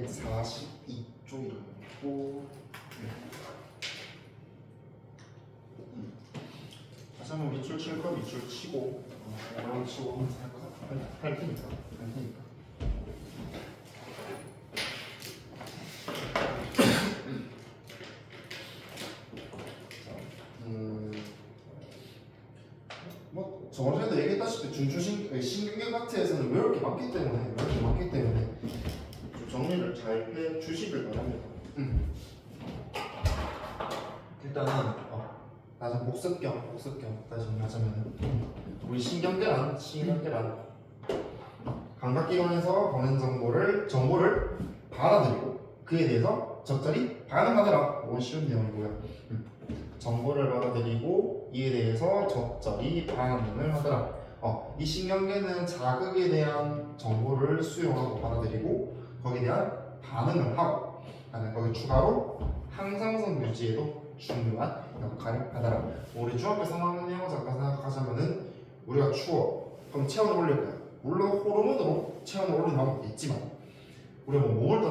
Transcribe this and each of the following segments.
42쪽이고 다시 한번 밑줄 칠 거 밑줄 치고 이런 치고 할 테니까 뭐 저번 전에도 얘기했다시피 신경계 파트에서는 왜 이렇게 많기 때문에 좀 정리를 잘 해주시길 바랍니다. 일단은 다시 복습경 다시 정리하자면 우리 신경계란 감각기관에서 보낸 정보를 받아들이고 그에 대해서 적절히 반응하더라. 이건 쉬운 내용이고요. 정보를 받아들이고 이에 대해서 적절히 반응을 하더라. 이 신경계는 자극에 대한 정보를 수용하고 받아들이고 거기에 대한 반응을 하고 거기 추가로 항상성 유지에도 중요한 역할을 하더라. 우리 중학교 3학년 내용 잠깐 생각하자면은 우리가 추워 그럼 체온을 올릴 거야. 물론 호르몬으로 체온을 올리는 방법도 있지만 우리가 몸을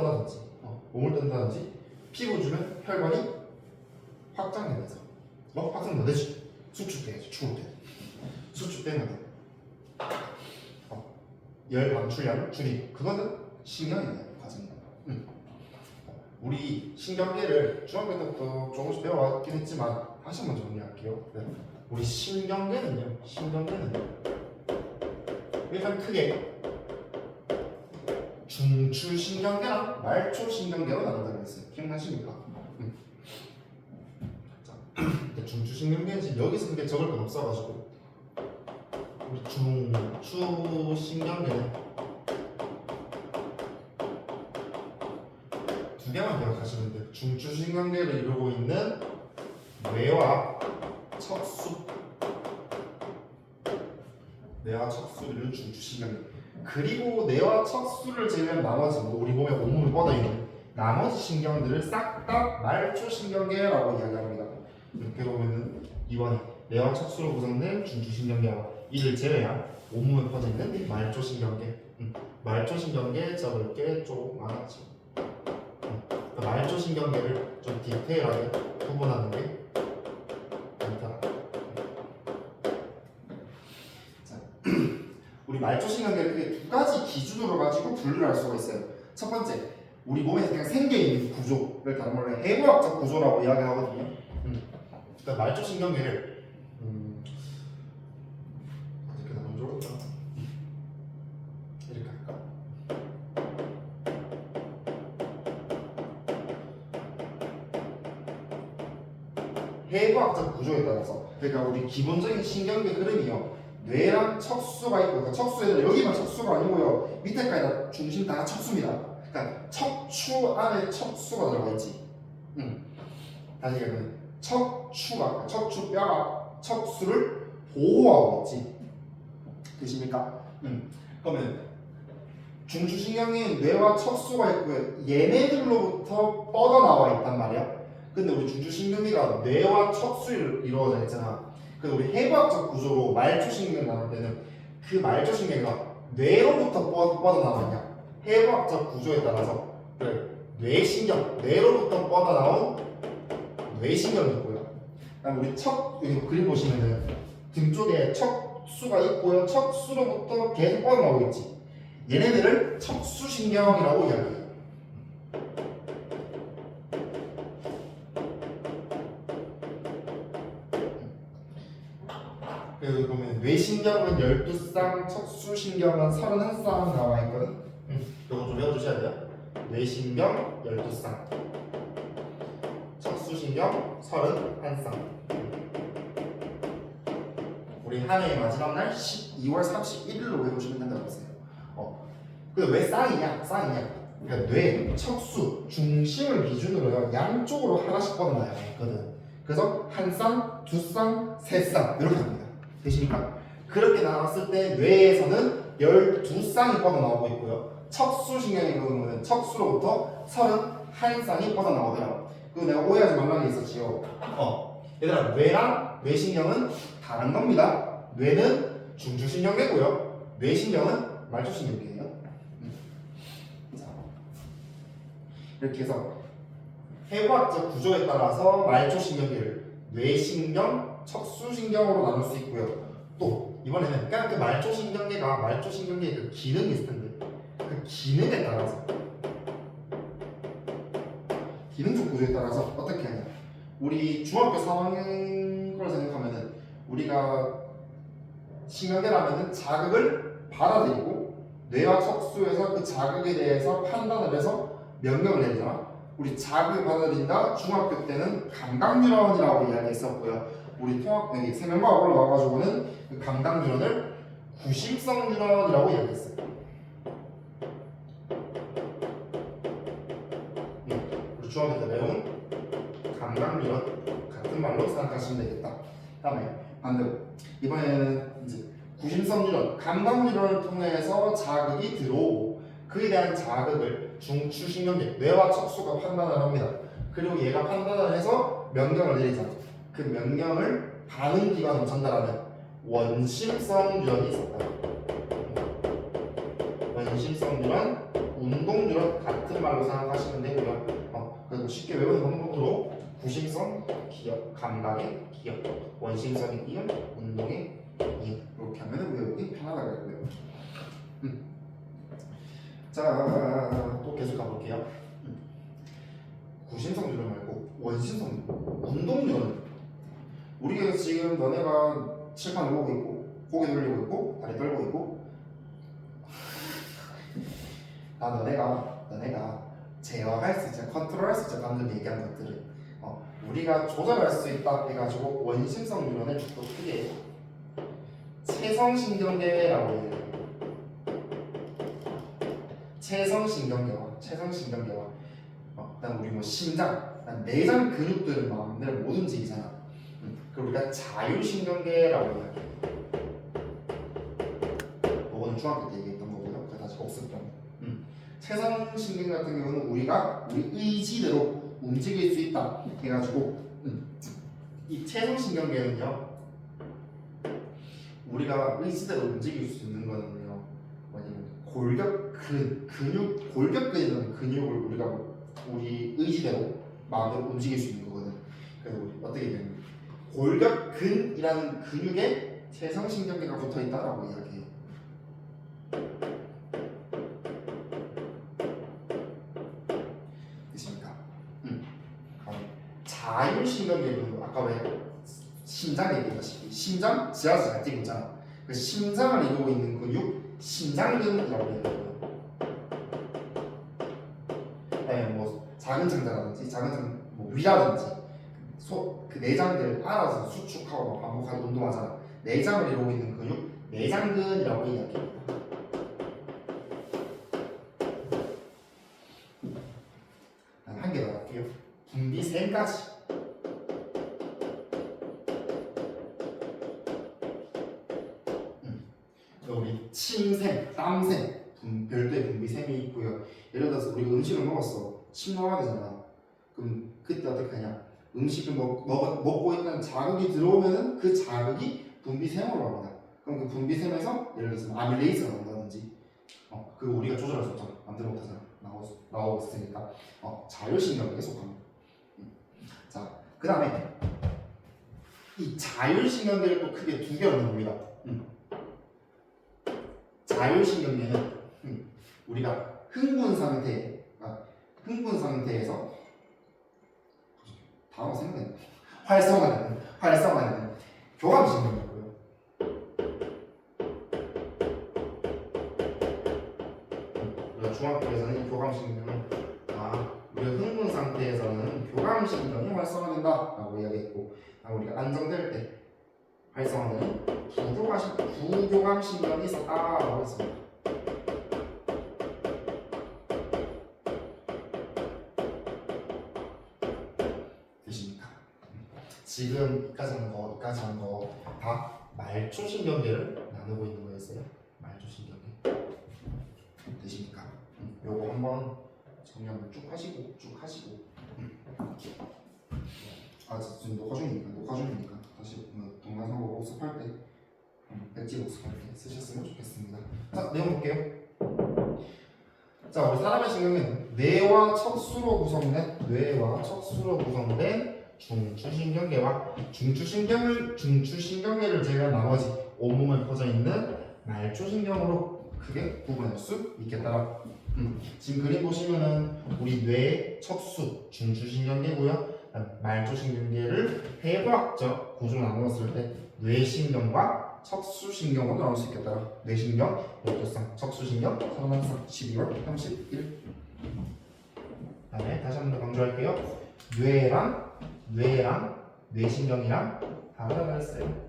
떤다든지 피부 주변 혈관이 확장되면서 확장 안 되지. 수축돼야지. 추울 때 수축되면 열 방출량을 줄이고 그거는 신경이에요. 과정이다. 우리 신경계를 중학교 때부터 조금씩 배워왔긴 했지만 다시 한번 정리할게요. 우리 신경계는요. 일단 크게 중추신경계랑 말초신경계로 나눈다고 했어요. 기억나십니까? 자, 중추신경계는 지금 여기서 그게 적을 건 없어가지고 우리 중추신경계는 두 개만 기억하시면 돼요. 중추신경계를 이루고 있는 뇌와 척수를 중추신경계. 그리고 뇌와 척수를 제외한 나머지 우리 몸에 온몸에 뻗어있는 나머지 신경들을 싹 다 말초신경계라고 이야기합니다. 이렇게 보면은 이번 뇌와 척수로 구성된 중추신경계와 이를 제외한 온몸에 뻗어있는 말초신경계. 말초신경계 적을 게 조금 많았죠. 말초신경계를 좀 디테일하게 구분하는 게 좋다. 우리 말초신경계를 크게 두 가지 기준으로 가지고 분류할 수가 있어요. 첫 번째, 우리 몸에서 그냥 생겨있는 구조를 다른 말로 해부학적 구조라고 이야기하거든요. 일단 말초신경계를 어떻게 나누면 좋을까? 이렇게 할까? 해부학적 구조에 따라서 그러니까 우리 기본적인 신경계 흐름이요. 뇌랑 척수가 있고 그러니까 척수에는 여기만 척수가 아니고요. 밑에까지 다 중심 다 척수입니다. 그러니까 척추 안에 척수가 들어가 있지. 다시 얘기하면 척추뼈가 척수를 보호하고 있지. 되십니까? 그러면 중추신경인 뇌와 척수가 있고요. 얘네들로부터 뻗어나와 있단 말이야. 근데 우리 중추신경계가 뇌와 척수를 이루어져 있잖아. 그래서 우리 해부학적 구조로 말초신경 나올 때는 그 말초신경이 뇌로부터 뻗어나왔냐 해부학적 구조에 따라서 뇌로부터 뻗어나온 뇌신경이 있고요. 그다음 우리 여기 그림 보시면은 등 쪽에 척수가 있고요. 척수로부터 계속 뻗어나오고 있지. 얘네들을 척수신경이라고 이야기해요. 여기 보면 뇌신경은 12쌍, 척수신경은 31쌍 나와 있거든. 이거 좀 외워주셔야 돼요. 뇌신경 12쌍, 척수신경 31쌍. 우리 한 해의 마지막 날 12월 31일로 외우시면 된다고 했어요. 근데 왜 쌍이냐? 그러니까 뇌, 척수, 중심을 기준으로 양쪽으로 하나씩 뻗어나야 했거든. 그래서 한 쌍, 두 쌍, 세 쌍 이렇게 합니다. 되십니까? 그렇게 나왔을 때 뇌에서는 12쌍이 뻗어나오고 있고요. 척수신경의 경우는 척수로부터 31쌍이 뻗어나오더라고요. 그거 내가 오해하지 말라는 게 있었지요. 얘들아, 뇌랑 뇌신경은 다른 겁니다. 뇌는 중추신경계고요. 뇌신경은 말초신경계예요. 이렇게 해서 해부학적 구조에 따라서 말초신경계를 뇌신경, 척수신경으로 나눌 수 있고요. 또 이번에는 그냥 그 말초신경계의 그 기능이 있을 텐데 그 기능에 따라서 기능적 구조에 따라서 어떻게 하냐. 우리 중학교 3학년 걸 생각하면은 우리가 신경계라면은 자극을 받아들이고 뇌와 척수에서 그 자극에 대해서 판단을 해서 명령을 내리잖아. 우리 자극을 받아들인다 중학교 때는 감각뉴런이라고 이야기했었고요. 우리 여기 세면과학 올라와가지고는 그 감각뉴런을 구심성 뉴런이라고 이야기했어요. 우리 중학교 때 배운 감각뉴런 같은 말로 생각하시면 되겠다. 다음에 반대로 이번에는 이제 구심성 뉴런, 감각 뉴런을 통해서 자극이 들어오고 그에 대한 자극을 중추신경계, 뇌와 척수가 판단을 합니다. 그리고 얘가 판단을 해서 명령을 내리잖아. 그 명령을 반응기관으로 전달하는 원심성 뉴런이 있었다. 원심성 뉴런, 운동 뉴런 같은 말로 생각하시면 되고요. 그리고 쉽게 외우는 방법으로 구심성 기억, 감각의 기억, 원심성의 이음, 운동의 이음 이렇게 하면 외우기 편하다고 했고요. 자, 또 계속 가볼게요. 구심성 뉴런 말고 원심성 뉴런, 운동 뉴런. 우리가 지금 너네가 칠판을 보고 있고 고개 돌리고 있고 다리 떨고 있고 다 너네가 제어할 수 있지, 컨트롤할 수 있지. 방금 얘기한 것들을 우리가 조절할 수 있다 해가지고 원심성 뉴런을 또 크게 체성신경계라고 해요. 체성신경계와 그다음 우리 뭐 심장, 내장 근육들은 마음대로 못 움직이잖아. 그리고 우리가 자율신경계라고 이야기해요. 그거는 중학교 때 얘기했던 거고요. 그거 다시 복습형. 체성신경 같은 경우는 우리가 우리 의지대로 움직일 수 있다 해가지고 이 체성신경계는요 우리가 의지대로 움직일 수 있는 거는요 뭐냐면 골격근이라는 근육을 우리가 우리 의지대로 마음대로 움직일 수 있는 거거든. 그래서 우리 어떻게 되는 골격근이라는 근육에 체성신경계가 붙어 있다라고 이야기해요. 됐습니까? 자율신경계는 아까 왜 심장 얘기했다시피 심장 지하수 잘 뛰고 있잖아. 그 심장을 이루고 있는 근육 심장근이라고 얘기해요. 뭐 작은 창자라든지 뭐 위라든지 그 내장들 알아서 수축하고 반복하고 운동하잖아. 내장을 이루고 있는 근육 내장근이라고 이야기합니다. 한 개 더 할게요. 분비샘까지. 우리 침샘, 땀샘, 별도의 분비샘이 있고요. 예를 들어서 우리가 음식을 먹었어. 침 나와야 되잖아. 그럼 그때 어떻게 하냐? 음식을 먹고 있는 자극이 들어오면은 그 자극이 분비샘으로 갑니다. 그럼 그 분비샘에서 예를 들어서 아밀레이스가 나온다든지 그거 우리가 조절할 수 없잖아. 마음대로 못하잖아. 나오고 있으니까 자율신경계에 속합니다. 자, 그 다음에 이 자율신경계를 또 크게 두 개로 나눕니다. 자율신경계는 우리가 흥분 상태에서 단어가 생각나네. 활성화되는 교감신경이고요. 우리가 중학교에서는 이 교감신경은 우리가 흥분 상태에서는 교감신경이 활성화된다라고 이야기했고 우리가 안정될 때 활성화되는 부교감신경이 있었다라고 했습니다. 되십니까? 지금 이까지 한 거 다 말초신경계를 나누고 있는 거였어요. 말초신경계. 되십니까? 요거 한번 정리를 쭉 하시고 지금 녹화 중이니까 다시 동영상 보고 복습할 때 백지 복습할 때 쓰셨으면 좋겠습니다. 자, 내용 볼게요. 자, 우리 사람의 신경에는 뇌와 척수로 구성된 중추신경계와 중추신경계를 제외한 나머지 온몸에 퍼져 있는 말초신경으로 크게 구분할 수 있겠다. 지금 그림 보시면은 우리 뇌, 척수, 중추신경계고요. 말초신경계를 해부학적 구조로 나누었을 때 뇌신경과 척수신경으로 나올 수 있겠다. 뇌신경, 열두쌍, 척수신경, 서른한쌍, 12월 31. 다음에 다시 한 번 더 강조할게요. 뇌랑 뇌신경이랑 다르다고 했어요.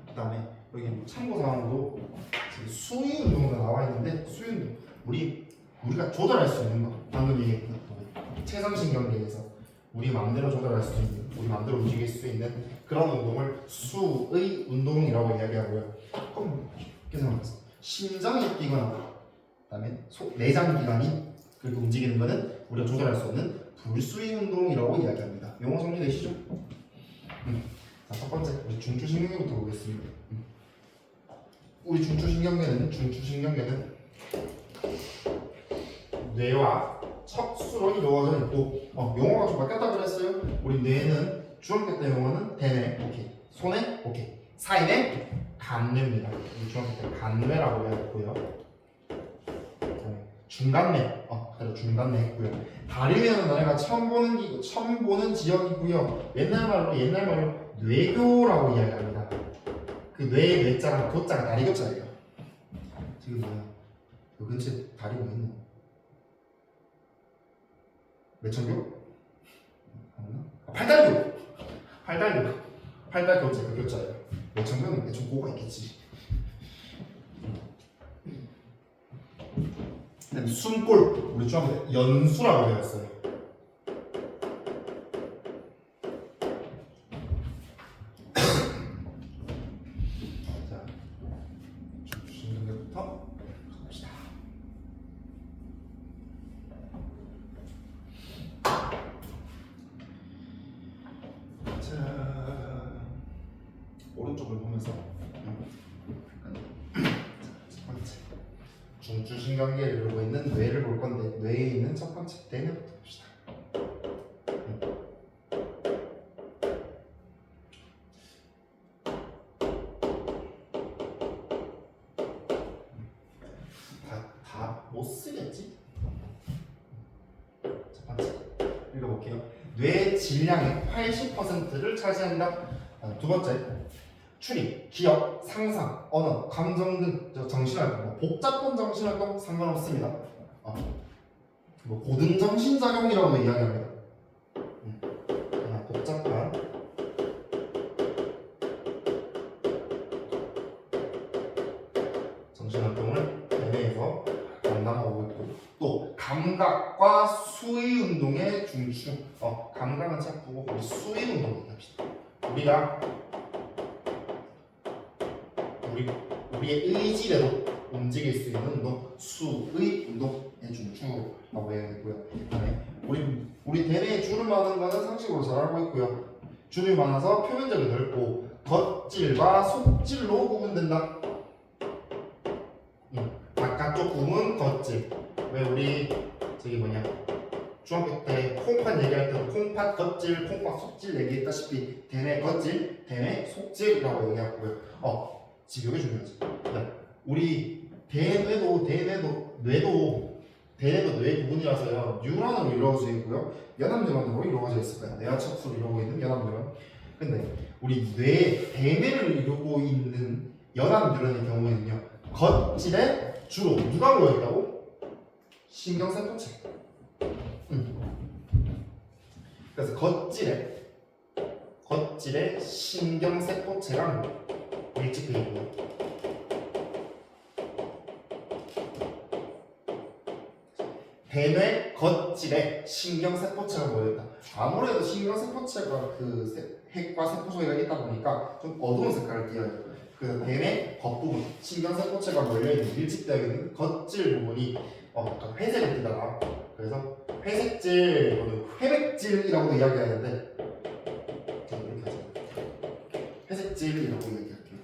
그다음에 여기 참고사항으로 수위 운동도 나와 있는데 수위 운동 우리가 조절할 수 있는 거 방금 얘기했던 체성신경계에서 우리 마음대로 조절할 수 있는 우리 마음대로 움직일 수 있는 그런 운동을 수의 운동이라고 이야기하고요. 그럼 이렇게 생각해서 심장이 뛰거나 그다음에 내장기관이 그렇게 움직이는 거는 우리가 조절할 수 없는 불수의 운동이라고 이야기합니다. 용어 정리되시죠? 자, 첫 번째 우리 중추신경계부터 보겠습니다. 우리 중추신경계는 뇌와 척수로 이루어져 있고 용어가 좀 바뀌었다 그랬어요. 우리 뇌는 중학교 때 용어는 대뇌, 오케이. 소뇌, 오케이. 사이뇌, 간뇌입니다. 우리 중학교 때 간뇌라고 배웠고요. 중간뇌, 그래도 중간뇌 했고요. 다리면은 너네가 처음 보는 지역이고요. 옛날 말로 뇌교라고 이야기합니다. 그 뇌자랑 교자가 다리 교자예요. 지금 뭐야? 요 근처에 다리 뭐 있노? 매천교? 팔달교! 팔달교제 그 교자예요. 매천교는 매천고가 있겠지. 그다음에 숨골 우리 중학교 때 연수라고 배웠어요. 자, 중추신경계부터 가봅시다. 자, 오른쪽을 보면서 첫 번째 중추신경계를 이루고 있는 뇌를 볼 건데 뇌에 있는 첫 번째 대뇌부터 봅시다. 다 못 쓰겠지? 첫 번째 읽어볼게요. 뇌 질량의 80%를 차지한다. 두 번째 추리, 기억, 상상, 언어, 감정 등 정신활동, 복잡한 정신활동 상관없습니다. 고등 정신작용이라고 이야기합니다. 복잡한 정신활동을 대뇌에서 담당하고 있고 또 감각과 수의 운동의 중추. 감각은 참 보고 우리 수의 운동 얘기합시다. 우리의 의지대로 움직일 수 있는 운동, 수의 운동의 중추라고 해야겠고요. 그다음에 우리 대뇌에 주름 많은 거는 상식으로 잘 알고 있고요. 주름이 많아서 표면적이 넓고 겉질과 속질로 구분된다. 바깥쪽 부분 겉질. 왜 우리 중학교 때 콩팥 얘기할 때도 콩팥 겉질, 콩팥 속질 얘기했다시피 대뇌 겉질, 대뇌 속질이라고 얘기하고요. 지금 여기 중요하지. 우리 대뇌도 뇌 부분이라서요. 뉴런으로 이루어져 있고요. 연합뉴런으로 이루어져 있을 거야. 뇌와 척수로 이루고 있는 연합뉴런. 근데 우리 대뇌를 이루고 있는 연합뉴런의 경우에는요. 겉질에 주로 누가 모여있다고? 신경세포체. 그래서 겉질에 신경세포체가 밀집해 있고요. 대뇌 겉질에 신경세포체가 모여있다. 아무래도 신경세포체가 그 핵과 세포소리가 있다 보니까 좀 어두운 색깔을 띄어요. 그래서 대뇌 겉부분, 신경세포체가 몰려있는 밀집되어 있는 겉질 부분이 약간 회색을 띠다가 그래서 회색질 또는 회백질이라고도 이야기하는데 저는 이렇게 하죠. 회색질이라고 이야기할게요.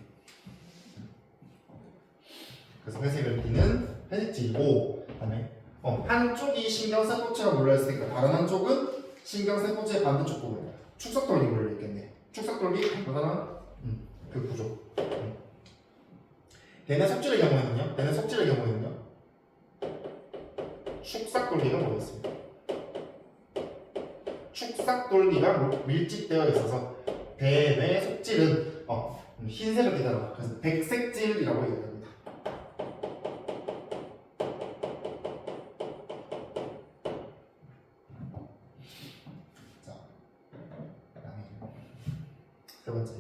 그래서 회색을 띠는 회색질이고 그다음에 한쪽이 신경세포체가 몰려있으니까 다른 한쪽은 신경세포체의 반대쪽 부분 축삭돌기 몰려있겠네. 축삭돌기 간단한 그 구조. 대뇌 속질의 경우에는요 축삭돌기가 몰려있습니다. 축삭돌기가 밀집되어 있어서 대뇌 속질은 흰색을 띠다가 그래서 백색질이라고 얘기합니다. 세 번째.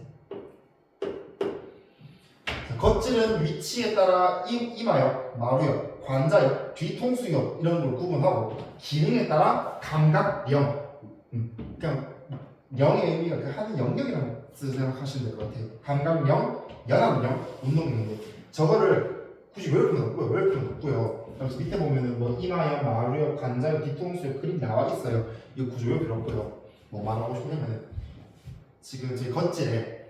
겉질은 위치에 따라 이마역, 마루역, 관자역, 뒤통수역 이런 걸 구분하고 기능에 따라 감각령, 그냥 영의 의미가 그 하는 영역이라고 생각하시면 될 것 같아요. 감각령, 연합령, 운동령. 저거를 굳이 왜 이렇게 넣고요? 왜 이렇게 넣고요? 그래서 밑에 보면은 뭐 이마역, 마루역, 관자역, 뒤통수역 그림 나와 있어요. 이거 굳이 왜 필요 없고요? 뭐 말하고 싶냐면은 지금 제 겉질에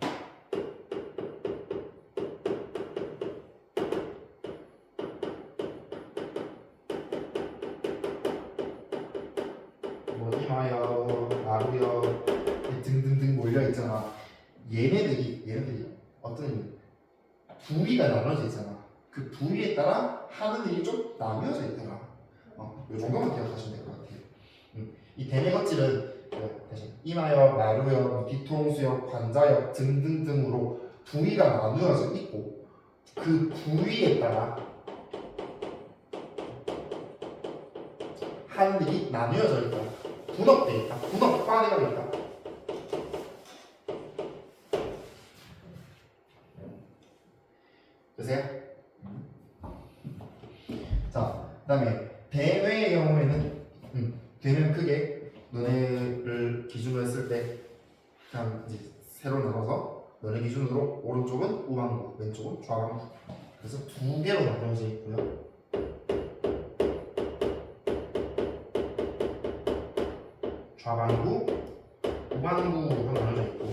뭐 이마역, 마루역 등등등 몰려 있잖아. 얘네들이 어떤 부위가 나눠져 있잖아. 그 부위에 따라 하는 일이 좀 나뉘어져 있더라. 이 정도만 기억하시면 될 것 같아요. 이 대뇌 겉질은 이마역, 마루역, 뒤통수역, 관자역 등등등으로 부위가 나누어져 있고 그 부위에 따라 하는 일이 나누어져 있다. 분업되어 있다. 분업화되어 있다. 되세요? 자, 그 다음에 대뇌의 경우에는 대뇌는 크게 너네를 기준으로 했을 때 그냥 이제 세로 나눠서 너네 기준으로 오른쪽은 우방구, 왼쪽은 좌방구. 그래서 두 개로 나눠져 있고요. 좌방구, 우방구로 나눠져 있고.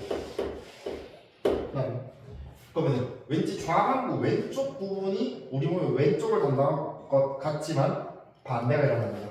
그러면 왠지 좌방구 왼쪽 부분이 우리 몸의 왼쪽을 담당할 것 같지만 반대가 일어납니다.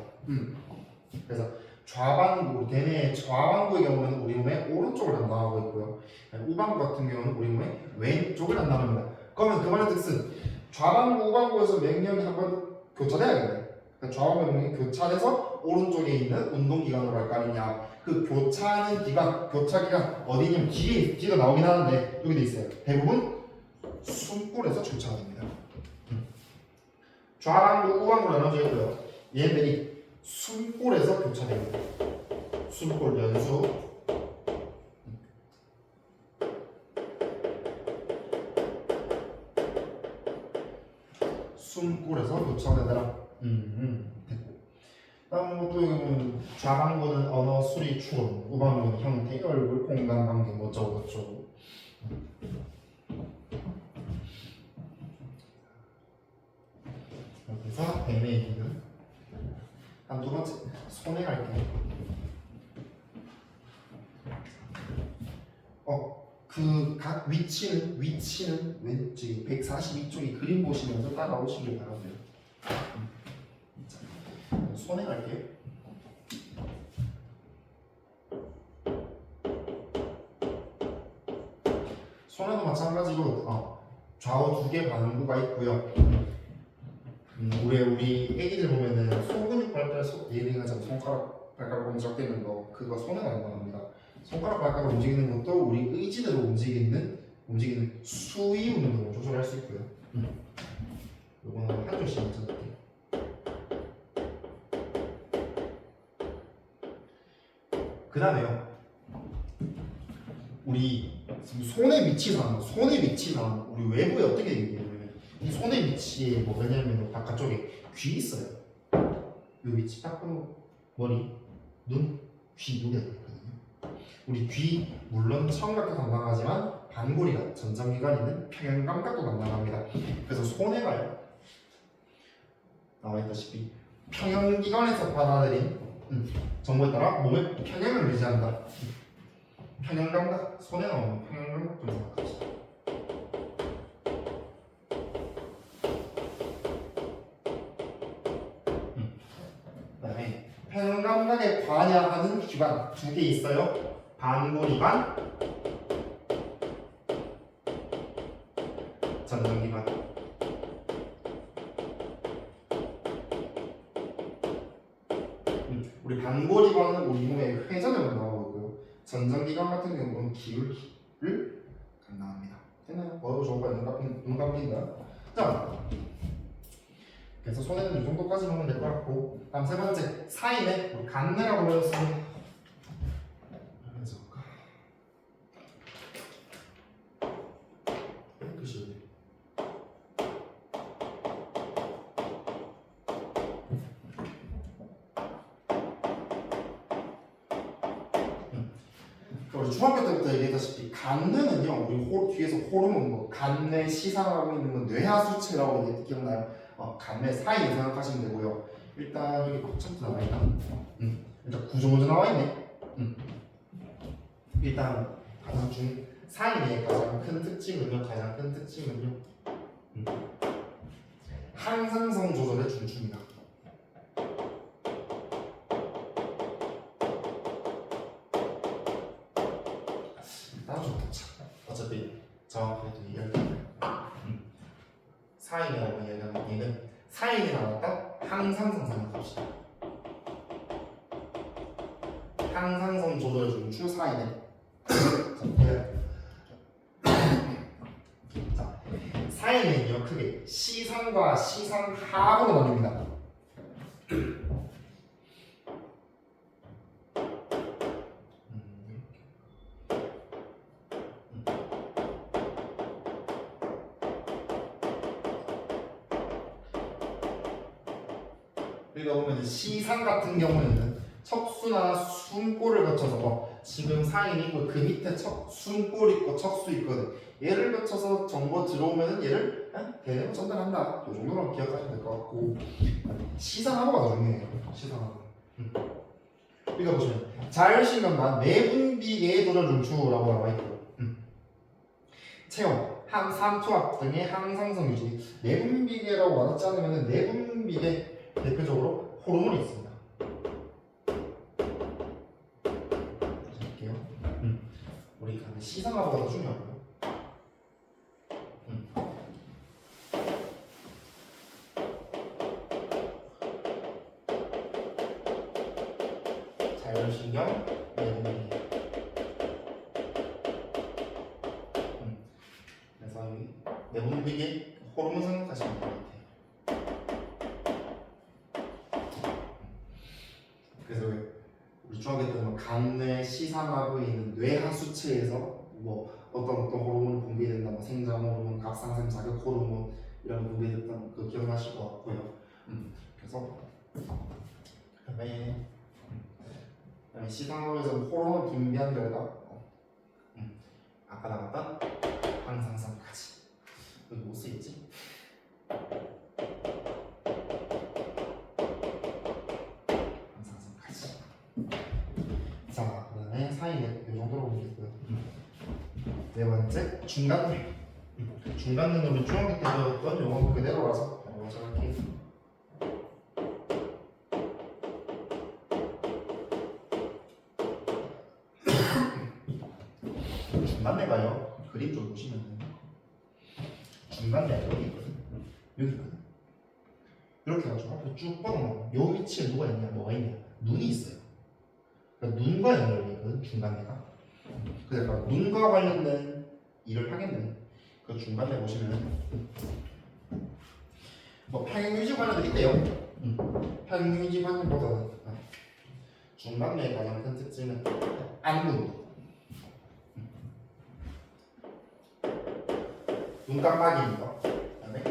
그래서 좌방구, 대뇌의 좌방구의 경우는 우리 몸의 오른쪽을 담당하고 있고요. 우방구 같은 경우는 우리 몸의 왼쪽을 담당합니다. 그러면 그 말은 즉슨 좌방구, 우방구에서 맥력이 한번 교차돼야겠네. 그러니까 좌우의 맥력이 교차돼서 오른쪽에 있는 운동기관으로 갈 거 아니냐. 그 교차하는 기관, 교차기관 어디냐면 뒤가 나오긴 하는데 여기 돼 있어요. 대부분 숨골에서 교차가 됩니다. 좌방구, 우방구로 나눠져 있고요. 얘네들이 숨골에서 교차됩니다. 숨골 연수. 숨골에서 교차되더라. 됐고. 다음 또 여기 좌방구는 언어, 수리, 추론, 우방구는 형태, 얼굴, 공간, 관계, 뭐 저쩌고. 그래서 대뇌의 기능. 다음 두 번째 손에 갈게요. 그 각 위치는 왼쪽 142쪽이 그림 보시면서 따라오시길 바라고요. 손에 갈게요. 손에도 마찬가지로 좌우 두 개 반구가 있고요. 우리 애기들 보면은 소근육 발달, 예능하자 손가락, 발가락 움직이는 거 그거 손에 관련합니다. 손가락, 발가락 움직이는 것도 우리 의지대로 움직이는 수위 운동으로 조절할 수 있고요. 요거는 한 줄씩 먼저 볼게요. 그 다음에요. 우리 손의 위치상 우리 외부에 어떻게 얘기하냐면 이 손의 위치에 뭐가 있냐면 바깥쪽에 귀 있어요. 이 위치 딱 보면 머리, 눈, 귀 두 개가 있거든요. 우리 귀 물론 청각도 담당하지만 반골이가 전장기관 있는 평형감각도 담당합니다. 그래서 손에 가요. 나와 있다시피 평형기관에서 받아들인 정보에 따라 몸의 평형을 유지한다. 평형감각, 손에 나오는 평형감각 좀 생각합시다. 그다음에 평형감각에 관여하는 기관 두 개 있어요. 반고리관, 전정기관. 우리 반고리관은 우리 몸의 회전을 나오고 있고요. 전정기관 같은 경우는 기울기를 감당합니다. 됐나요? 뭐도 좋은 거야. 눈 감긴다. 자, 그래서 손에는 이 정도까지 하면 될 것 같고, 다음 세 번째 사인에 우리 간내라고 불렀습니다. 그래서 글씨 우리 중학교 때부터 얘기했다시피 간내는요, 우리 뒤에서 호르몬, 뭐 간내 시상하고 있는 건 뇌하수체라고 기억나요? 간내 사인 생각하시면 되고요. 일단 여기 곱창도 나와 있다. 일단 구조 먼저 나와 있네. 일단 가장 사인의 가장 큰 특징은요, 항상성 조절의 중추입니다. 어차피 정확하게 이야기하면 사인이라고 이야기하는 얘는 사인이 나왔다? 항상성 생각합시다. 항상성 조절 중추 사인에 자, 사인은요 크게 시상과 시상하로 나뉩니다. 여기가 보면 시상 같은 경우에는 척수나 숨골을 거쳐서 지금 사인 있고 그 밑에 숨골 있고 척수 있거든. 얘를 거쳐서 정보 들어오면은 얘를 대뇌로 전달한다. 이 정도로 기억하시면 될 것 같고, 시상하고가 더 중요해요. 시상하고. 여기가 보시면 자율신경관 내분비계 조절 중추라고 나와 있고, 체온, 삼투압 등의 항상성 유지. 내분비계라고 와닿지 않으면 내분비계 대표적으로 호르몬이 있습니다. 볼게요. 우리 시상하고가 더 중요하고요. 자율신경 내분비계. 그래서 내분비계 호르몬 생각하시면 돼요. 그래서 우리 중학교 때는 간내 시상하고 있는 뇌하수체에서 뭐 어떤 호르몬이 분비된다, 뭐 생장 호르몬, 갑상선 자극 호르몬 이런 분비됐던 거 기억나실 것 같고요. 그래서 그다음에 시상하고에서 호르몬 분비한 결과 아까 나갔던 항상성까지. 여기 뭐 쓰였지? 자, 그 다음에 사인은 이 정도로 보겠고요. 네 번째, 중간근. 중간근은 우리 중학교 때 배웠던 용어 그대로라서 먼저 할게요. 중간내가요, 그림 좀 보시면 중간내가 여기 있거든. 여기 있거든. 이렇게 해가지고 앞으로 쭉 뻗어나가. 요 위치에 누가 있냐, 뭐가 있냐, 눈이 있어요. 그러니까 눈과 연결이 있거든, 중간내가. 그러니까 눈과 관련된 일을 하겠네. 그 중간에 보시면 뭐 평행유지 관련도 있대요. 평행유지 관련보다는 중간내의 가장 큰 특징은 안구, 눈 깜빡이니까. 그다음에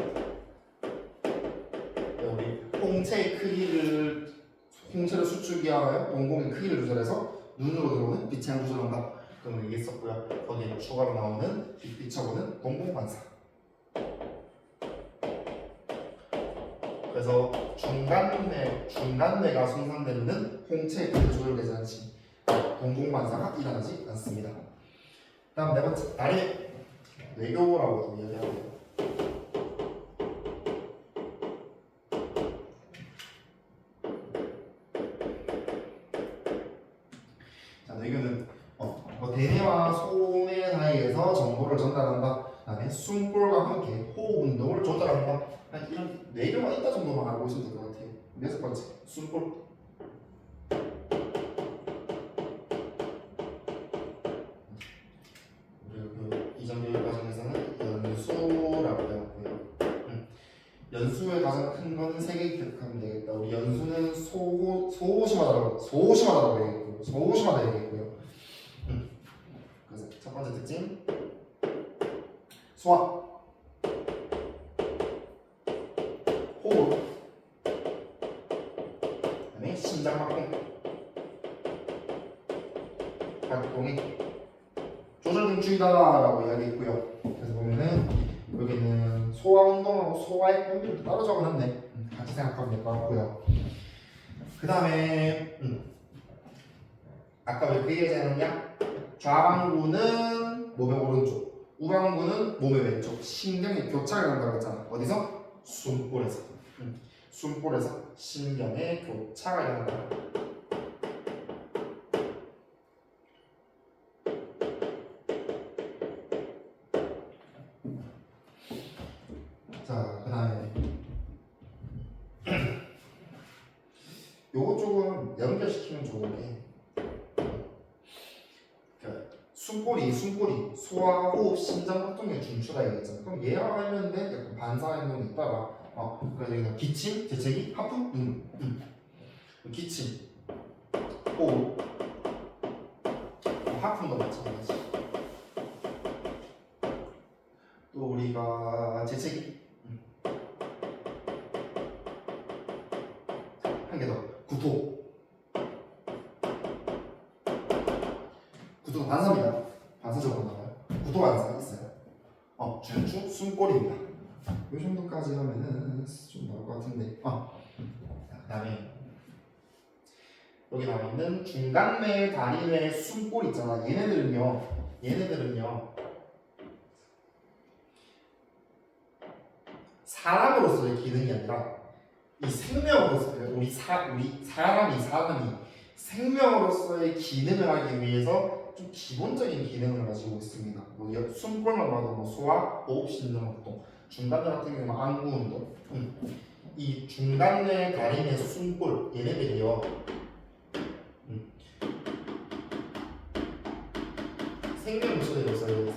우리 홍채를 수축이 하여 동공의 크기를 조절해서 눈으로 들어오는 빛의 양을 조절한다. 그런 얘기 있었고요. 거기에 추가로 나오는 빛 비춰보는 동공 반사. 그래서 중간뇌가 손상되는 홍채 조절되지 않지 동공반사가 일어나지 않습니다. 다음 네 번째 다리 뇌교라고 이야기하고요. 자, 뇌교는 대뇌와 소뇌 사이에서 정보를 전달한다. 그다음에 숨볼과 함께 호흡 운동을 조절한다. 이런 뇌교가 있다 정도만 알고 있으면 될 것 같아요. 여섯 번째 숨볼. 이전 교육 과정에서는 연수라고 배웠고요. 연수의 가장 큰 거는 세 개 기억하면 되겠다. 우리 연수는 소호심하다라고 얘기했고요. 소호심하다 얘기했고요. 그래서 첫 번째 특징 소화, 호흡, 그다음에 심장 활동의 조절 중추이다라고 이야기했고요. 그래서 보면은 여기는 소화 운동하고 소화의 공률도 따로 적어놨네. 같이 생각하면 될 것 같고요. 그 다음에 아까 왜 그 얘기 했느냐? 좌방구는 몸의 오른쪽, 우방구는 몸의 왼쪽. 신경의 교차가 난다고 했잖아. 어디서? 숨볼에서. 숨볼에서 신경의 교차가 일어난다. 자, 그 다음에 요거 조금 연결시키면 좋은데 숨꼬리, 소화, 호흡, 심장 활동의 중추다 얘기했잖아. 그럼 얘와 관련된 약간 반사 행동이 있다가 그래서 여기서 기침, 재채기, 하품, 기침, 호흡, 하품도 마찬가지. 또 우리가 재채기 한 개 더 구토 반사입니다. 반사적으로 나와요. 구토 반사 있어요. 중추 숨골입니다. 이 정도까지 하면은 좀 나올 것 같은데. 그다음에 여기 나와 있는 중간뇌, 다리뇌, 숨골 있잖아. 얘네들은요 사람으로서의 기능이 아니라 이 생명으로서의 우리 사람이 생명으로서의 기능을 하기 위해서 좀 기본적인 기능을 가지고 있습니다. 숨골만 봐도 소화, 호흡, 심장 활동, 중간뇌 같은 경우는 안구 운동. 이 중간뇌, 다리뇌, 숨골 얘네들이요. 생명체로서의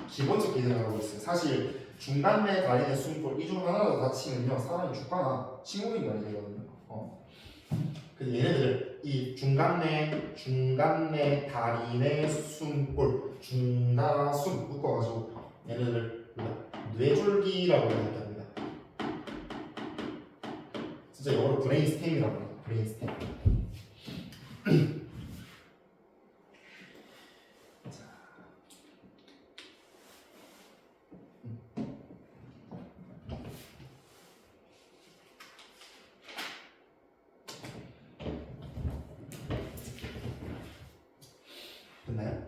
기본적 기능을 하고 있어요. 사실 중간뇌, 다리뇌, 숨골 이 중 하나라도 다치면요 사람이 죽거나 식물인간이 되거든요. 그래서 얘네들 이 중간뇌, 다리뇌, 숨골, 중다숨 묶어가지고 얘네들 뇌졸기라고 얘기합니다. 진짜 영어로 브레인스템이라고 해요. 브레인스템. 됐나요?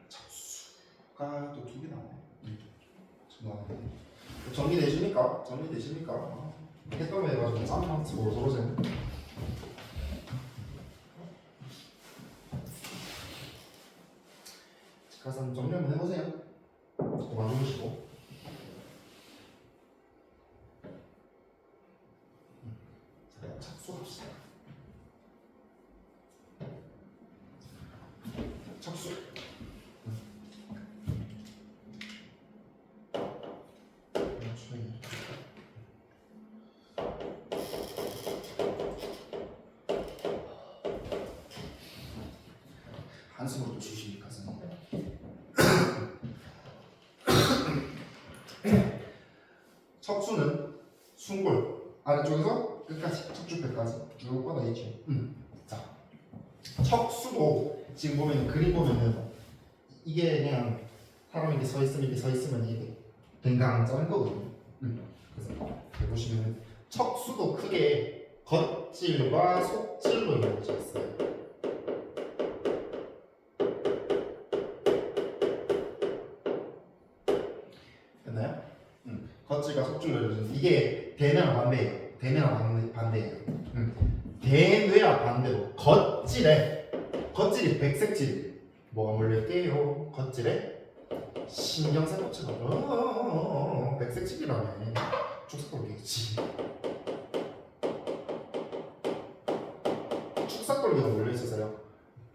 척수가 또 두 개 나오네. 정리되십니까? 했던 거 해가지고 짬만 서로 재. 가서 정리 한번 해보세요. 와주시고. 착수합시다. 착수. 한숨으로 또 쉬십니까, 선생님? 척수는 숨골 아래쪽에서 끝까지 척추뼈까지 쭉 뻗어 있죠. 자, 척수도 지금 보면 그림 보면은 이게 그냥 사람이 이렇게 서 있으면 이게 등강 짜는 거거든요. 그래서 보시면 척수도 크게 겉질과 속질로 이루어져 있어요. 됐나요? 겉질과 속질로 이루어져 있어요. 이게 대뇌랑 반대예요. 대뇌랑 반대예요. 대뇌와 반대로 겉질이 백색질 뭐가 몰릴게요? 겉질에 신경세포처럼 백색질이라며 축삭돌기겠지. 축삭돌기가 몰려있어서요.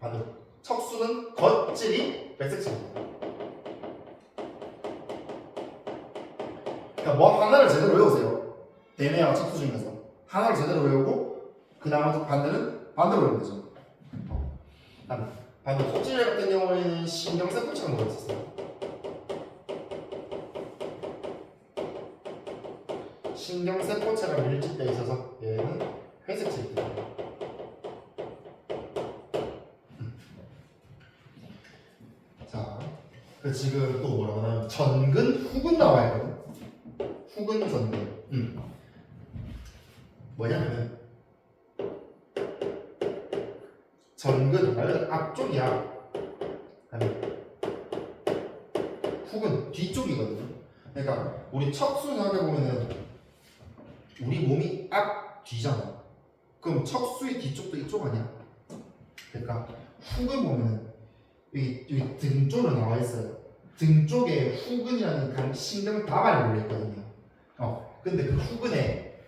반대로 척수는 겉질이 백색질입니다. 그러니까 뭐 하나를 제대로 외우세요. 대뇌와 척수 중에서 하나를 제대로 외우고 그 나머지 반대는 반대로 외우면 되죠. 반대로 속질 같은 경우에는 신경세포처럼 몰려있었어요. 신경세포체랑 밀집되어 있어서 얘는 회색질입니다. 자, 그 지금 또 뭐라고 하냐면 전근, 후근 나와야 되거든. 후근, 전근. 뭐냐면은 전근 말 그대로 앞쪽이야. 아니 후근 뒤쪽이거든요. 그러니까 우리 척수 생각해 보면은 우리 몸이 앞 뒤잖아. 그럼 척수의 뒤쪽도 이쪽 아니야? 그러니까 후근 보면은 여기 등 쪽으로 나와 있어요. 등 쪽에 후근이라는 신경 다발이 몰려 있거든요. 근데 그 후근에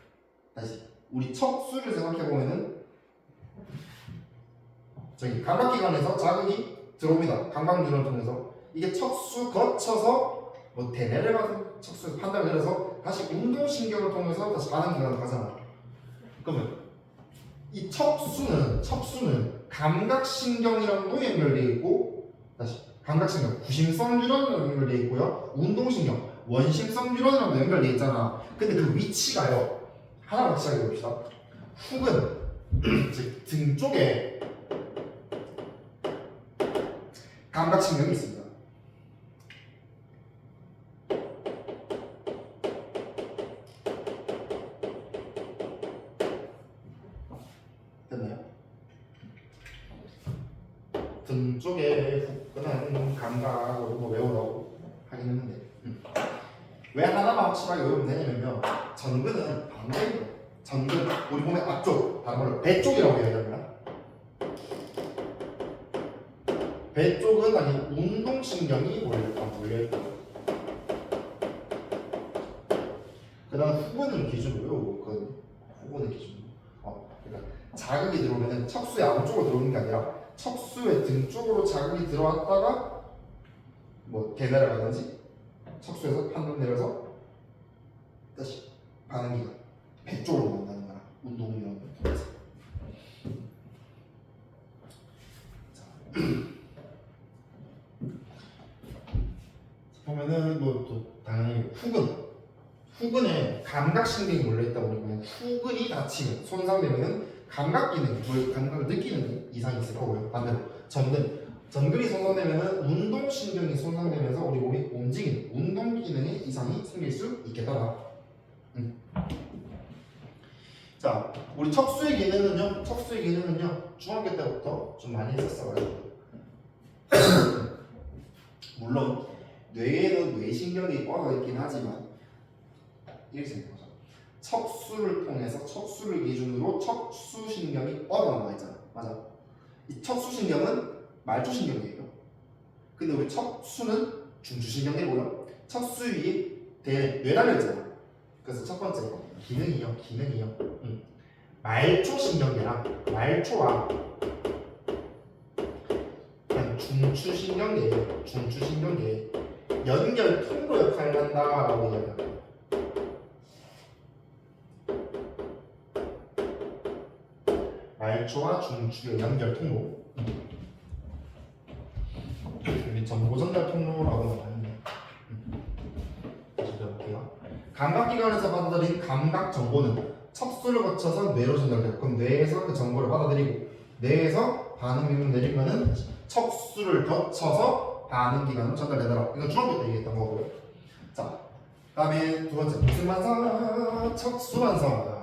다시 우리 척수를 생각해 보면은 저기 감각기관에서 자극이 들어옵니다. 감각뉴런을 통해서 이게 척수 거쳐서 뭐 대뇌를 가든 척수에서 판단을 내려서 다시 운동신경을 통해서 다시 반응기관으로 가잖아. 그러면 이 척수는 감각신경이랑도 연결되어 있고 다시 감각신경, 구심성 뉴런이랑 연결되어 있고요. 운동신경, 원심성 뉴런이랑도 연결되어 있잖아. 근데 그 위치가요. 하나만 시작해 봅시다. 후근, 즉 등 쪽에 감각신경이 있습니다. 됐나요? 등 쪽에 후근은 감각으로 뭐 외우라고 하긴 했는데 왜 하나만 확실하게 외우면 되냐면요. 전근은 반대예요. 전근, 우리 몸의 앞쪽, 다른 말로 배 쪽이라고 해야 되나? 배 쪽은 아니 운동신경이 몰려있고 그 다음 후근을 기준으로 외우거든요. 후근을 기준으로. 그러니까 자극이 들어오면 척수의 안쪽으로 들어오는 게 아니라 척수의 등 쪽으로 자극이 들어왔다가 뭐 대뇌를 가든지 척수에서 판단 내려서 다시 반응기가 배 쪽으로 간다는 거야. 운동이라는 걸 통해서. 보면은 뭐 또 당연히 후근에 감각신경이 몰려있다고 그러면 후근이 다치면 손상되면은 감각기능, 감각을 느끼는 이상이 있을 거고요. 반대로 전근이 손상되면은 운동신경이 손상되면서 우리 몸이 움직이는 운동기능에 이상이 생길 수 있겠다. 자, 우리 척수의 기능은요. 중학교 때부터 좀 많이 했었어가지고 물론 뇌에는 뇌신경이 뻗어 있긴 하지만 이렇게 생각하죠. 척수를 통해서 척수를 기준으로 척수신경이 뻗어 나와 있잖아. 맞아. 이 척수신경은 말초신경이에요. 근데 우리 척수는 중추신경이고요. 척수 위에 뇌 달려 있잖아. 그래서 첫 번째 기능이요. 말초신경계랑 말초와 중추신경계 연결 통로 역할을 한다라고 얘기합니다. 말초와 중추의 연결 통로. 전고 전달 통로라고 하는데 다시 들어볼게요. 감각기관에서 받아들인 감각 정보는 척수를 거쳐서 뇌로 전달돼요. 그럼 뇌에서 그 정보를 받아들이고 뇌에서 반응 명령 내리면은 척수를 거쳐서 반응 기관으로 전달되더라. 이건 중학교 때 얘기했던 거고요. 자, 다음에 두 번째 무슨 반사? 척수 반사.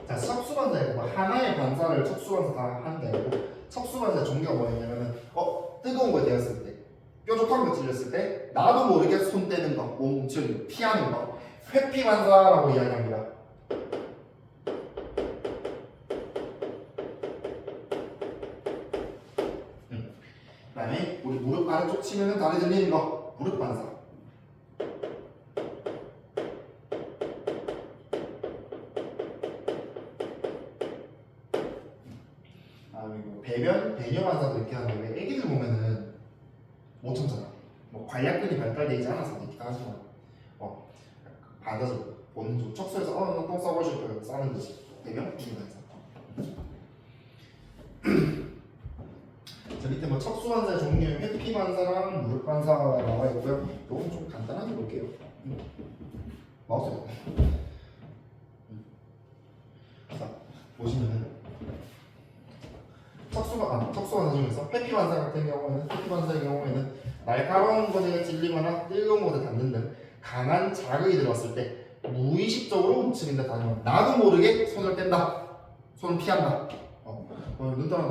자, 척수반사에 뭐 하나의 반사를 척수반사 다 하는 게 아니고 척수반사 종류가 뭐냐면은 뜨거운 거 되었을 때 뾰족한 거 찔렸을 때 나도 모르게 손 떼는 거, 몸 움츠리는 거, 피하는 거 회피 반사라고 이야기합니다. 그다음에 우리 무릎 아래쪽 치면은 다리 들리는 거 무릎 반사. 배뇨 반사도 이렇게 하는데 왜 애기들 보면은 못 참잖아. 뭐 관략근이 발달되어 있지 않아서 이렇게 하지만 받아서 보는 중 척수에서 나똥 싸고 싶어요 싸는 거지. 배뇨 반사. 자 밑에 뭐 척수 반사의 종류 회피 반사랑 무릎 반사가 나와 있고요. 이건 좀 간단하게 볼게요. 마우스. 자 보시면은. 척수 반사 중에서 회피 반사 같은 경우에는 회피 반사의 경우에는 날카로운 것에 찔리거나 뜨거운 것에 닿는 등 강한 자극이 들어왔을 때 무의식적으로 움츠린다 단어. 나도 모르게 손을 뗀다. 손을 피한다. 눈 떠라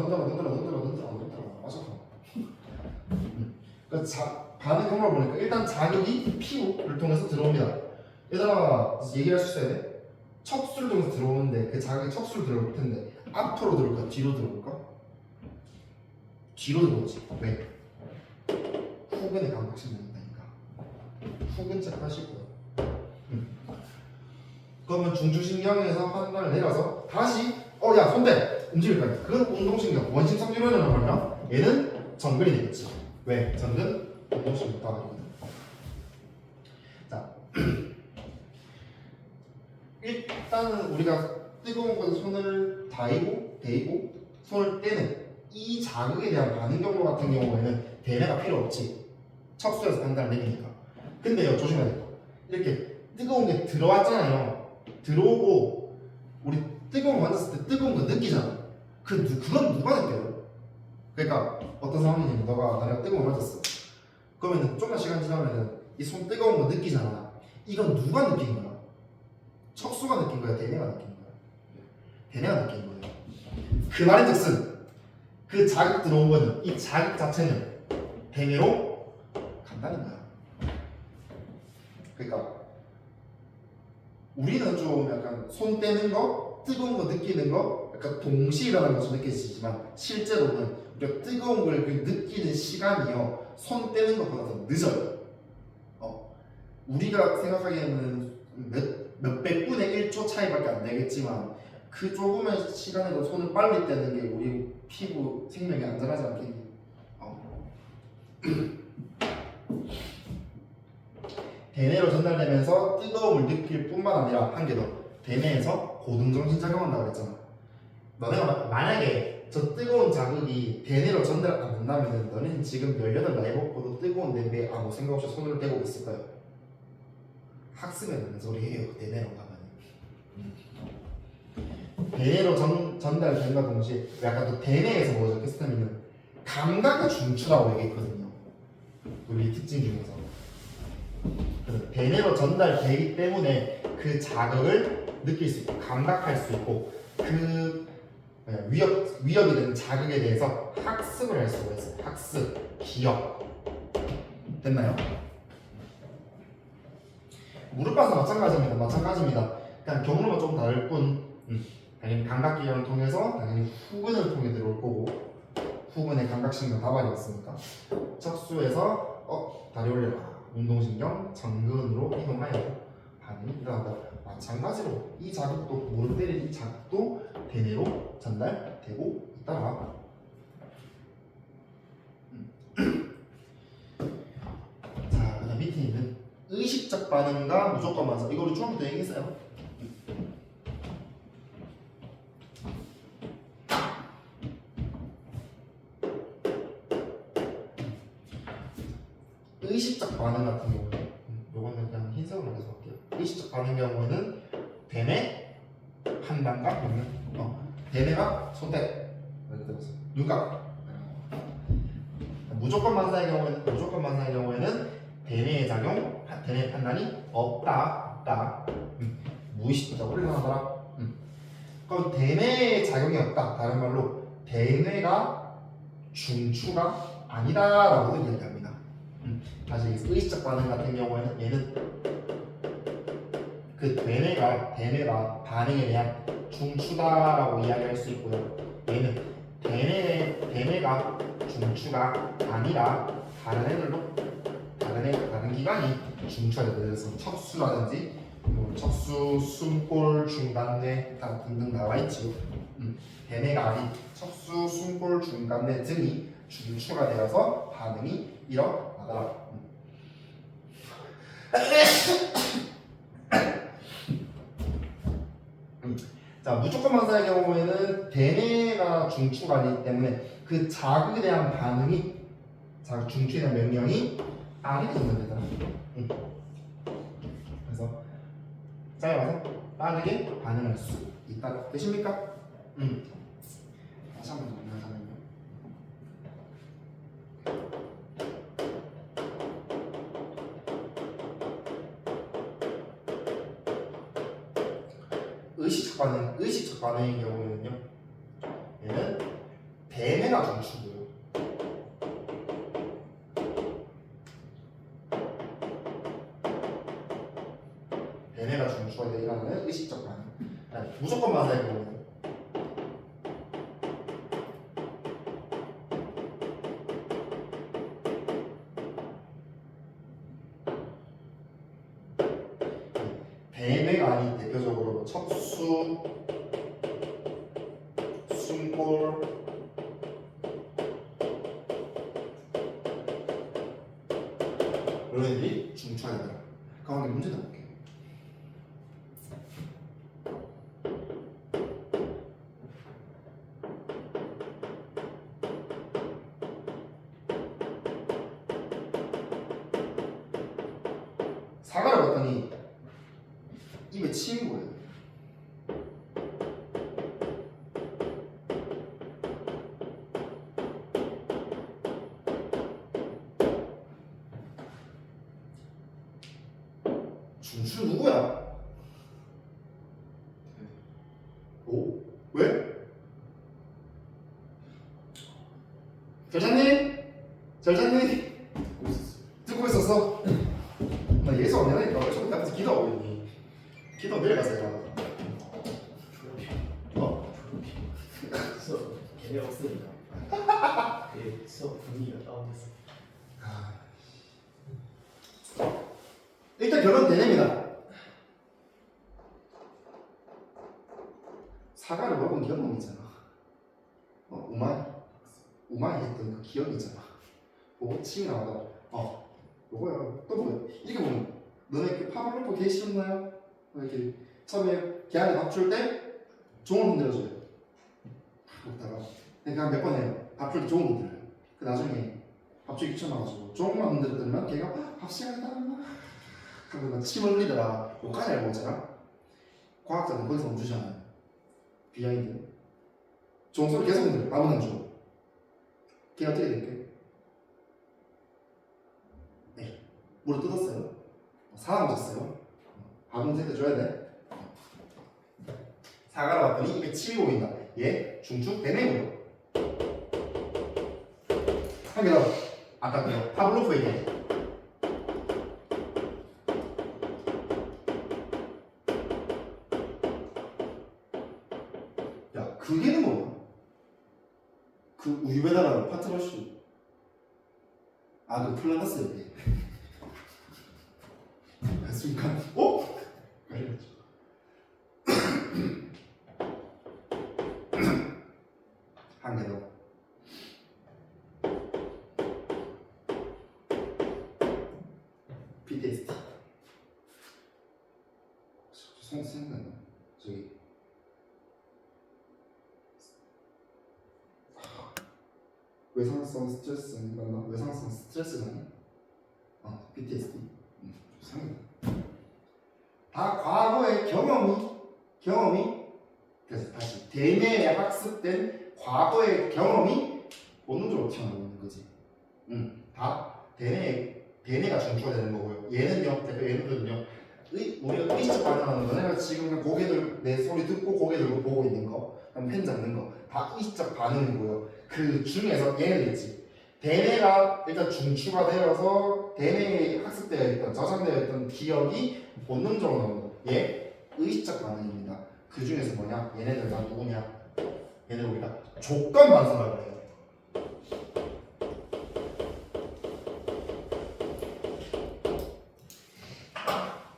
맞았어. 반응 경로를 보니까 일단 자극이 피부를 통해서 들어옵니다. 얘들아 얘기할 수 있어야 돼. 척수를 통해서 들어오는데 그 자극이 척수를 들어올 텐데 앞으로 들어올까 뒤로 들어올까? 뒤로 들어오지. 왜? 후근에 감각심이 있다니까. 후근 체크하시고요. 그러면 중추신경에서 판단을 내려서 다시 야 손대 움직일 거야. 그건 운동신경 원심성질환이라는 말이야. 얘는 전근이 되겠지. 왜? 전근 운동신경 따라가거든. 자 일단은 우리가 뜨거운 곳에 손을 대고 손을 떼는 이 자극에 대한 반응 경로 같은 경우에는 대뇌가 필요 없지. 척수에서 판단을 내리니까. 근데요 조심해야 돼요. 이렇게 뜨거운 게 들어왔잖아요. 들어오고 우리 뜨거운 거 만졌을 때 뜨거운 거 느끼잖아. 그건 누가 느껴요? 그러니까 어떤 상황이냐면 내가 뜨거운 거 맞았어. 그러면 좀만 시간 지나면 이 손 뜨거운 거 느끼잖아. 이건 누가 느낀 거야? 척수가 느낀 거야? 대뇌가 느낀 거야? 대뇌가 느낀 거예요. 그 말인즉슨 그 자극 들어온 거는 이 자극 자체는 대뇌로 간다는 거야. 그러니까 우리는 좀 약간 손 떼는 거, 뜨거운 거 느끼는 거 약간 동시에 일어나는 것처럼 느껴지지만 실제로는 우리가 뜨거운 걸 느끼는 시간이요 손 떼는 것보다 더 늦어요. 우리가 생각하기에는 몇백 분의 1초 차이밖에 안 되겠지만 그 조금의 시간에도 손을 빨리 떼는 게 우리 피부 생명에 안전하지 않겠니? 대뇌로 전달되면서 뜨거움을 느낄 뿐만 아니라 한 개 더 대뇌에서 고등정신 작용한다고 그랬잖아. 너네가 만약에 저 뜨거운 자극이 대뇌로 전달 안 된다면 너는 지금 18 나이 먹고도 뜨거운 냄비에 아무 생각 없이 손을 대고 있을 거야. 학습에 되는 소리예요. 대뇌로 가면 대뇌로 전달된과 동시에 약간 또 대뇌에서 뭐 적혔으면 감각의 중추라고 얘기했거든요. 우리 특징 중에서 대뇌로 전달되기 때문에 그 자극을 느낄 수 있고 감각할 수 있고 그 위협이 되는 자극에 대해서 학습을 할 수가 있어요. 학습, 기억 됐나요? 무릎 반사 마찬가지입니다. 그냥 경로가 좀 다를 뿐 당연히 감각기관을 통해서 당연히 후근을 통해 들어올 거고 후근의 감각신경 다발이 있으니까 척수에서 다리 올려라 운동신경 전근으로 이동하여 반응이 일어난다. 마찬가지로 이 자극도 무릎 때리는 이 자극도 대뇌로 전달되고 있다. 자, 그다음 밑에 있는 의식적 반응과 무조건 반사. 이거 우리 중학교 때 얘기했어요. 의식적 반응 같은 경우는 요거는 의식적 반응의 경우에는 대뇌 판단과 명령 대뇌가 선택 예를 들어서 윤곽 무조건 만사의 경우에는 대뇌의 작용 대뇌 판단이 없다 무의식적으로 일어나더라 그럼 대뇌의 작용이 없다 다른 말로 대뇌가 중추가 아니다라고도 이야기합니다 다시 의식적 반응 같은 경우에는 얘는 그 대뇌가 반응에 대한 중추다라고 이야기할 수 있고요. 얘는 대뇌가 중추가 아니라 다른 기관이 중추가 되는 그래서 척수라든지 척수, 숨골, 중간뇌 등등 나와 있지요. 대뇌가 아닌 척수, 숨골, 중간뇌 등이 중추가 되어서 반응이 일어나더라. 자, 무조건 만사의 경우에는 대뇌가 중추가 아니기 때문에 그 자극에 대한 반응이 중추에 대한 명령이 빠르게 전달되더라. 그래서 짧아서 빠르게 반응할 수 있다. 되십니까? 다시 한번 더 정리하자면요. 의식적 반응의 경우에는요. 얘는 대뇌가 중추고요. 대뇌가 중추가 일어나는 의식적 반응. 무조건 만사의 경우는 대뇌가 아닌 대표적으로 척수, 숨골, 이런 애들이 중추가 되더라. 가운데 문제 넣을게요. 사과를 봤더니 입에 치인 거예요. 중추 누구야? 오? 왜? 절찬님? 듣고 있었어? 나 예수 안 되니까 저기 앞에서 기도하고 있니? 기도 내려가세요. 수업 개념 없으니까 수업 분위기가 다운됐어. 일단 결론 대냅니다. 사과를 먹은 경험이 있잖아. 우마이 했던 그 기억이 있잖아. 보고 침이 나오다. 요거야. 또 뭐야? 이렇게 보면 너네 그 파블로프 개 싫었나요? 이렇게 처음에 걔한테 밥 줄 때 종을 흔들어줘요. 먹다가 그냥 몇 번 해요. 밥 줄 때 종을 흔들어요. 그 나중에 밥 주기 귀찮아가지고 종만 흔들었더니만 걔가 밥 시간이다. 그러면 침 흘리더라. 요까지 알고 있잖아. 과학자는 거기서 멈추잖아요. 비하인드. 종소리 계속 흔들어. 밥은 안 줘. 걔 어떻게 될게? 네. 물을 뜯었어요. 사랑하셨어요. 밥은 세대줘야 돼. 사과를 봤더니 입에 침이 보인다. 얘 중추 대뇌고요. 한 개 더. 아까 그 파블로프 얘기. 야, 그게는 뭐야? 그 우유배달하는 파트러쉬. 그 플라다스 얘기. 순간, 걸렸죠. 한 개 더. PTSD. 생각나. 저기. 외상성 스트레스 맞나? 외상성 스트레스잖아. PTSD. 생각나. 다 과거의 경험이 그래서 다시 대뇌에 학습된 과거의 경험이 본능적으로 튀어나오는 거지. 다 대뇌가 중추가 되는 거고요. 얘는요, 얘네들은요, 우리가 의식 반응하는 거는 지금 그냥 고개 들고 내 소리 듣고 고개 들고 보고 있는 거, 그다음 펜 잡는 거, 다 의식적 반응이고요. 그 중에서 얘네들 있지. 대뇌가 일단 중추가 되어서 대뇌에 학습되어 있던, 저장되어 있던 기억이 본능적으로 나오는 거. 얘 의식적 반응입니다. 그 중에서 뭐냐? 얘네들 다 누구냐? 얘네들 우리가 조건 반성을 해요.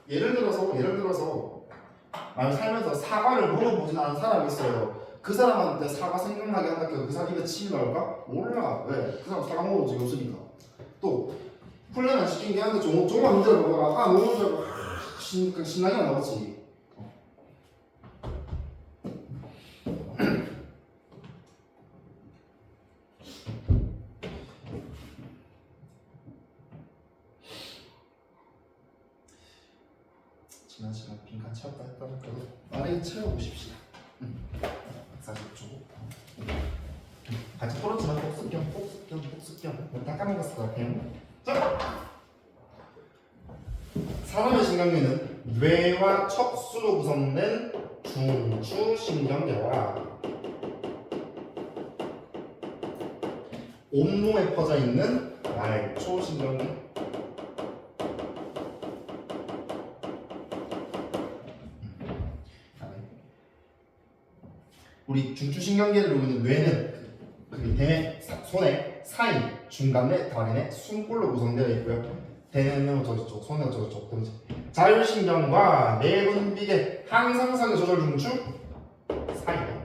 예를 들어서 만약 살면서 사과를 먹어보진 않은 사람이 있어요. 그 사람한테 사과 생각나게 한다 해서 그 사람 입에 침이 나올까? 몰라. 왜? 그 사람 사과 먹어본 적이 없으니까. 또 훈련 안 시킨 게 한데 조금만 문제를 먹어라. 아 너무 힘들어. 신나게 나오지. 지난 시간 빈칸 채웠다 했다는 거 말에 채워보십시다. 140초. 같이 풀었지만 복습경 다 까먹었을 것 같아요. 자, 사람의 신경계는 뇌와 척수로 구성된 중추신경계와 온몸에 퍼져 있는 말초신경계. 우리 중추신경계를 이루는 뇌는 그 대뇌, 손의 사이, 중간내, 다리내, 숨골로 구성되어 있고요. 대뇌는 저쪽, 손은 저쪽 등지. 자율신경과 내분비계, 항상성의 조절 중추 사이에.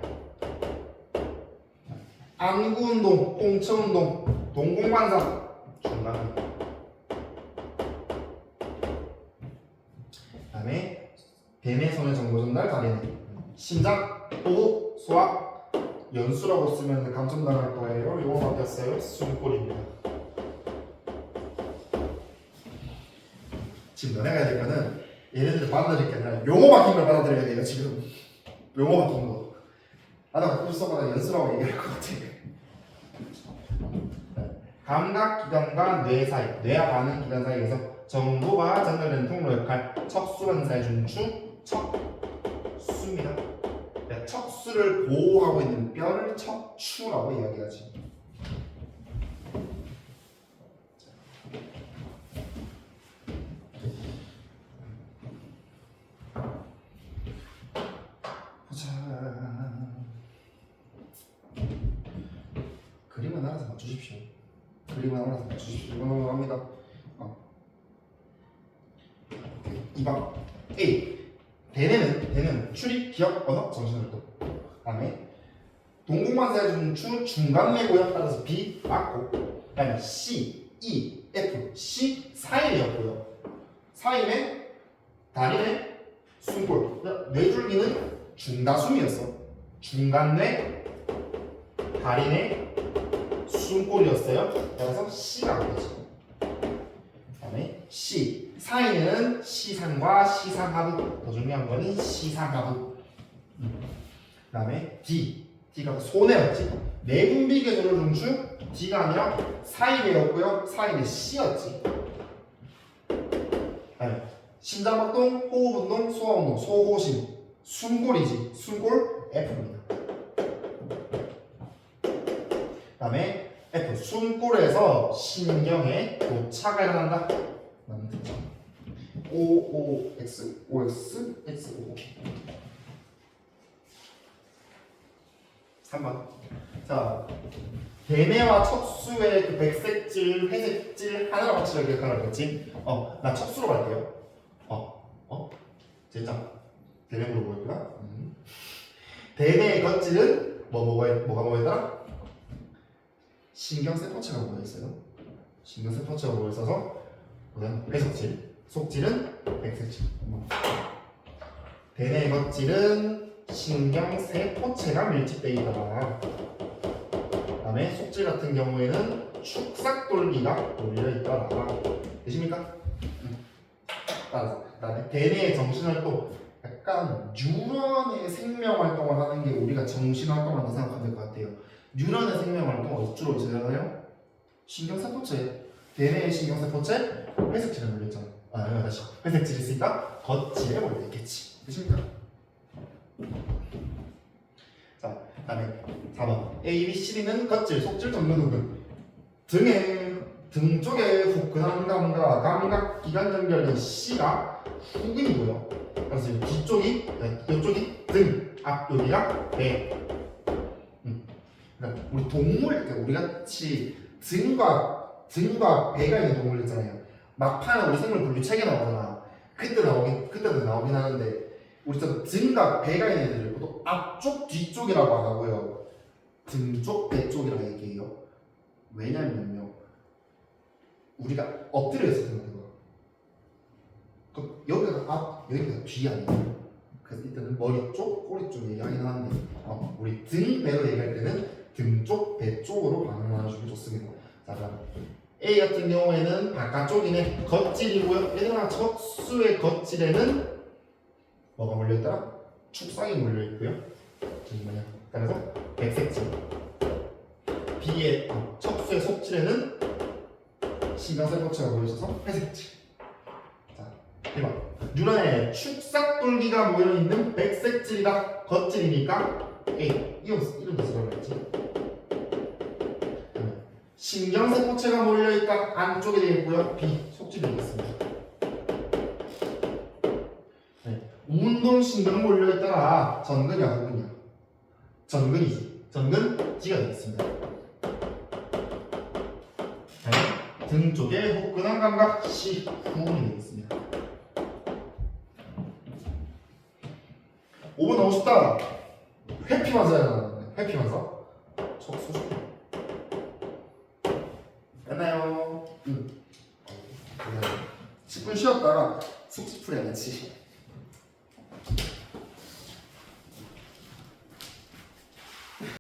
안구운동, 홍천운동, 동공반상 중간에. 그다음에 대뇌, 손의 정보 전달, 다리내. 심장, 호흡, 소화, 연수라고 쓰면 감점 당할 거예요. 이거 바뀌었어요. 숨골입니다. 지금 너네가 해야 될 거는 얘네들을 받아들일 게 아니라 용어 바뀐 걸 받아들여야 돼요. 지금 용어 바뀐 거. 나도 가끔 써보다 연수라고 얘기할 것 같아. 감각기관과 뇌 사이, 뇌와 반응기관 사이에서 정보가 전달되는 통로 역할, 척수반사의 중추, 척수입니다. 척수를 보호하고 있는 뼈를 척추라고 이야기하지. 보자. 그림은 알아서 맞추십시오. 이거 합니다. 2번 A. 대뇌는 추리, 기억, 언어, 정신활동. 그다음에 동공반사의 중추 중간뇌고요. 따라서 B 맞고. 그다음에 C, E, F, C 사이뇌였고요. 사이뇌, 다리뇌, 숨골. 뇌줄기는 중다숨이었어. 중간뇌, 다리뇌, 숨골이었어요. 따라서 C가 되죠. 그다음에 C 사이뇌는 시상과 시상하부. 더 중요한 거는 시상하부. 그다음에 D가 소뇌였지. 내분비계 조절 중추 D가 아니라 사이뇌였고요. 사이뇌 C였지. 그다음에 심장박동, 호흡운동, 소화운동, 소호심, 숨골이지. 숨골 F입니다. 그다음에 F 숨골에서 신경에 교차가 일어난다. OX, X, 오케이. 3번. 자, 대뇌와 척수의 그 백색질, 회색질 하나로 맞추려 기억하라고 그랬지? 나 척수로 갈게요. 제장. 대뇌 물어보겠구나. 대뇌의 겉질은 뭐가 뭐였더라? 신경세포체가 뭐였어요? 신경세포체가 뭐였어서 회색질, 속질은 백색질. 대뇌의 겉질은 신경세포체가 밀집되어 있다. 그다음에 속질 같은 경우에는 축삭돌기가 몰려 있다. 되십니까? 따라서 그다음에 대뇌의 정신활동 약간 뉴런의 생명활동을 하는 게 우리가 정신활동을 한다 생각하면 될 것 같아요. 뉴런의 생명활동 어디 주로 있잖아요? 신경세포체. 대뇌의 신경세포체 회색질에 몰려있잖아. 다시 회색질이 있으니까 겉질에 몰려있겠지. 그렇습니까? 자, 그다음에 4번 A, B, C, D는 겉질, 속질, 전근, 후근 등 쪽에 후근한 감과 감각 기관 연결된 C가 후근이고요. 그래서 뒤쪽이 이쪽이 등, 앞 여기가 배. 그러니까 우리 동물 우리 같이 등과 배가 있는 동물 있잖아요. 막판에 우리 생물 분류 책에 나오잖아. 그때도 나오긴 하는데 우리처럼 등과 배가 있는 애들을 보통 앞쪽, 뒤쪽이라고 안 하고요. 등 쪽, 배 쪽이라고 얘기해요. 왜냐면요. 우리가 엎드려 있을 때 그럼 여기가 앞, 여기가 뒤 아니에요. 그래서 이때는 머리 쪽, 꼬리 쪽 얘기하긴 하는데 우리 등, 배로 얘기할 때는 등 쪽, 배 쪽으로 반응을 해주면 좋습니다. 자, 그럼 A 같은 경우에는 바깥쪽이네. 겉질이고요. 얘들아, 척수의 겉질에는 뭐가 몰려있더라? 축삭이 몰려있고요. 저기 뭐냐? 그래서 백색질. B의 척수의 속질에는 신경세포체가 몰려있어서 회색질. 자, 1번. 뉴런에 축삭돌기가 모여있는 백색질이다. 겉질이니까 A. 이름도 써봐야지. 신경세포체가 몰려있다. 안쪽에 되겠고요. B. 속질이 되겠습니다. 운동신경 몰려있다가 전근이야, 후근이야? 전근이지. 전근 D가 되겠습니다. 등 쪽에 후근한 감각 C. 후근이 되겠습니다. 5번 너무 쉽다. 회피 맞아요. 회피 맞아. 척수. 됐나요? 10분 쉬었다가 숙지 풀어야지.